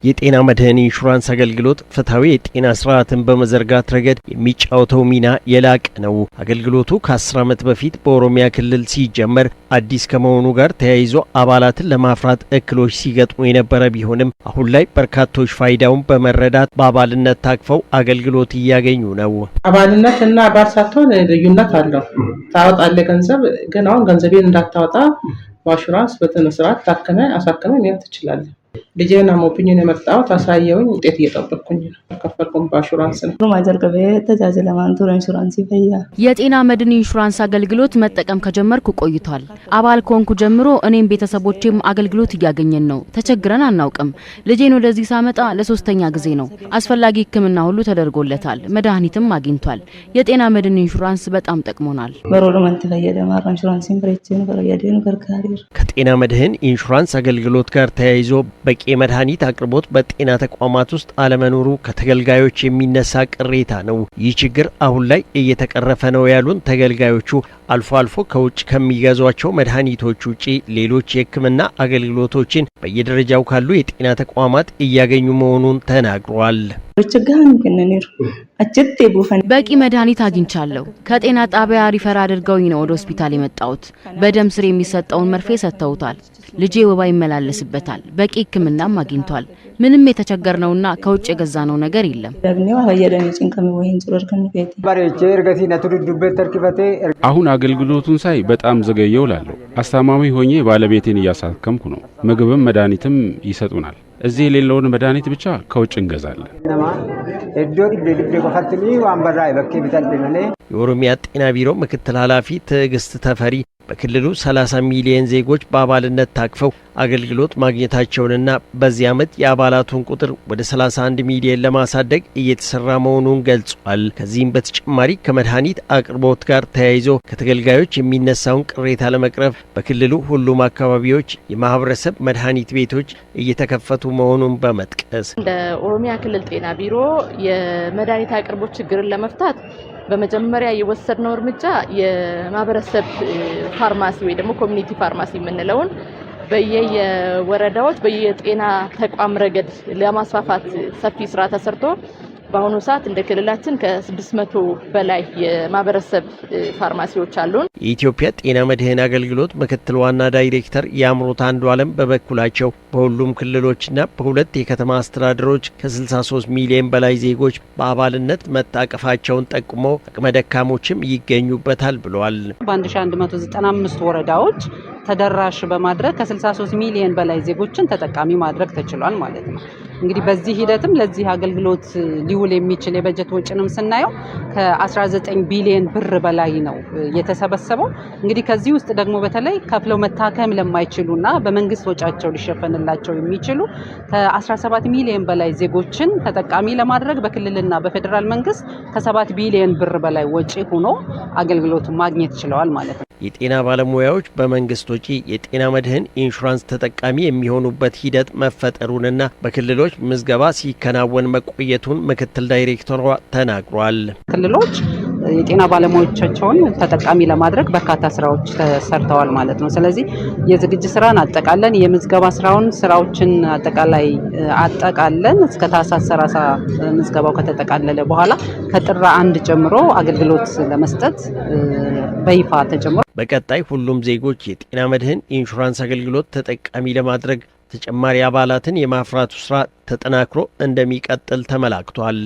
የጤና መድህን ኢንሹራንስ አገልግሎት ፍትሃዊ የጤና ስርዓትን በመዘርጋት ረገድ የሚጫወተው ሚና የላቀ ነው። አገልግሎቱ ከ10 ዓመት በፊት በኦሮሚያ ክልል ሲጀመር አዲስ ከመሆኑ ጋር ተያይዞ አባላትን ለማፍራት እክሎች ሲገጥሙ የነበረ ቢሆንም አሁን ላይ በርካቶች ፋይዳውን በመረዳት በአባልነት ታቅፈው አገልግሎት እያገኙ ነው። አባልነት እና አባል ሳትሆን ልዩነት አለው። ታወጣለህ ገንዘብ፣ ግን አሁን ገንዘቤን እንዳታወጣ በኢንሹራንስ በተነ ስርዓት ታከመ አሳከመ ነው ትችላለህ። ልጄና ሞብኝን የመጣው ታሳየውኝ ውጤት እየጠበቅኩኝ ነው። ከፈልኩም በኢንሹራንስ ነው ማዘርገበ ተዛዘለማንቱ ኢንሹራንስ ይፈያ የጤና መድን ኢንሹራንስ አገልግሎት መጠቀም ከጀመርኩ ቆይቷል። አባል ኮንኩ ጀምሮ እኔም ቤተሰቦቼም አገልግሎት እያገኘን ነው። ተቸግረን አናውቅም። ልጄን ወደዚህ ሳመጣ ለሶስተኛ ጊዜ ነው። አስፈላጊ ሕክምና ሁሉ ተደርጎለታል። መድኃኒትም አግኝቷል። የጤና መድን ኢንሹራንስ በጣም ጠቅሞናል። በሮዶመንት ፈየደማ ኢንሹራንስ ኢምፕሬችን ፈየደን ከርካሪር ከጤና መድህን ኢንሹራንስ አገልግሎት ጋር ተያይዞ በቂ መድኃኒት አቅርቦት በጤና ተቋማት ውስጥ አለመኖሩ ከተገልጋዮች የሚነሳ ቅሬታ ነው። ይህ ችግር አሁን ላይ እየተቀረፈ ነው ያሉን ተገልጋዮቹ አልፎ አልፎ ከውጭ ከሚገዟቸው መድኃኒቶች ውጪ ሌሎች የሕክምና አገልግሎቶችን በየደረጃው ካሉ የጤና ተቋማት እያገኙ መሆኑን ተናግረዋል። በቂ መድኃኒት አግኝቻለሁ። ከጤና ጣቢያ ሪፈር አድርገውኝ ነው ወደ ሆስፒታል የመጣሁት። በደም ስር የሚሰጠውን መርፌ ሰጥተውታል። ልጄ ወባ ይመላለስበታል። በቂ ሕክምናም አግኝቷል። ምንም የተቸገርነውና ከውጭ የገዛነው ነገር የለም። አሁን አገልግሎቱን ሳይ በጣም ዘገየው ላለው አስተማማኝ ሆኜ ባለቤቴን እያሳከምኩ ነው። ምግብም መድኃኒትም ይሰጡናል። እዚህ የሌለውን መድኃኒት ብቻ ከውጭ እንገዛለን። የኦሮሚያ ጤና ቢሮ ምክትል ኃላፊ ትዕግስት ተፈሪ በክልሉ 30 ሚሊዮን ዜጎች በአባልነት ታቅፈው አገልግሎት ማግኘታቸውንና በዚህ ዓመት የአባላቱን ቁጥር ወደ 31 ሚሊዮን ለማሳደግ እየተሰራ መሆኑን ገልጿል። ከዚህም በተጨማሪ ከመድኃኒት አቅርቦት ጋር ተያይዞ ከተገልጋዮች የሚነሳውን ቅሬታ ለመቅረፍ በክልሉ ሁሉም አካባቢዎች የማህበረሰብ መድኃኒት ቤቶች እየተከፈቱ መሆኑን በመጥቀስ እንደ ኦሮሚያ ክልል ጤና ቢሮ የመድኃኒት አቅርቦት ችግርን ለመፍታት በመጀመሪያ የወሰድነው እርምጃ የማህበረሰብ ፋርማሲ ወይ ደግሞ ኮሚኒቲ ፋርማሲ የምንለውን በየወረዳዎች በየጤና ተቋም ረገድ ለማስፋፋት ሰፊ ስራ ተሰርቶ በአሁኑ ሰዓት እንደ ክልላችን ከ600 በላይ የማህበረሰብ ፋርማሲዎች አሉን። የኢትዮጵያ ጤና መድህን አገልግሎት ምክትል ዋና ዳይሬክተር ያምሮት አንዱዓለም በበኩላቸው በሁሉም ክልሎችና በሁለት የከተማ አስተዳደሮች ከ63 ሚሊዮን በላይ ዜጎች በአባልነት መታቀፋቸውን ጠቁመው አቅመ ደካሞችም ይገኙበታል ብለዋል። በ1195 ወረዳዎች ተደራሽ በማድረግ ከ63 ሚሊዮን በላይ ዜጎችን ተጠቃሚ ማድረግ ተችሏል ማለት ነው። እንግዲህ በዚህ ሂደትም ለዚህ አገልግሎት ሊውል የሚችል የበጀት ወጪንም ስናየው ከ19 ቢሊዮን ብር በላይ ነው የተሰበሰበው። እንግዲህ ከዚህ ውስጥ ደግሞ በተለይ ከፍለው መታከም ለማይችሉና በመንግስት ወጫቸው ሊሸፈንላቸው የሚችሉ ከ17 ሚሊዮን በላይ ዜጎችን ተጠቃሚ ለማድረግ በክልልና በፌዴራል መንግስት ከ7 ቢሊዮን ብር በላይ ወጪ ሆኖ አገልግሎቱን ማግኘት ችለዋል ማለት ነው። የጤና ባለሙያዎች በመንግስት ወጪ የጤና መድህን ኢንሹራንስ ተጠቃሚ የሚሆኑበት ሂደት መፈጠሩንና በክልሎች ምዝገባ ሲከናወን መቆየቱን ምክትል ዳይሬክተሯ ተናግሯል። ክልሎች የጤና ባለሙያዎቻቸውን ተጠቃሚ ለማድረግ በርካታ ስራዎች ተሰርተዋል ማለት ነው። ስለዚህ የዝግጅት ስራን አጠቃለን የምዝገባ ስራዎችን አጠቃለን እስከ ታህሳስ 30 ምዝገባው ከተጠቃለለ በኋላ ከጥር 1 ጀምሮ አገልግሎት ለመስጠት በይፋ ተጀምሯል። በቀጣይ ሁሉም ዜጎች የጤና መድህን ኢንሹራንስ አገልግሎት ተጠቃሚ ለማድረግ ተጨማሪ አባላትን የማፍራቱ ስራ ተጠናክሮ እንደሚቀጥል ተመላክቷል።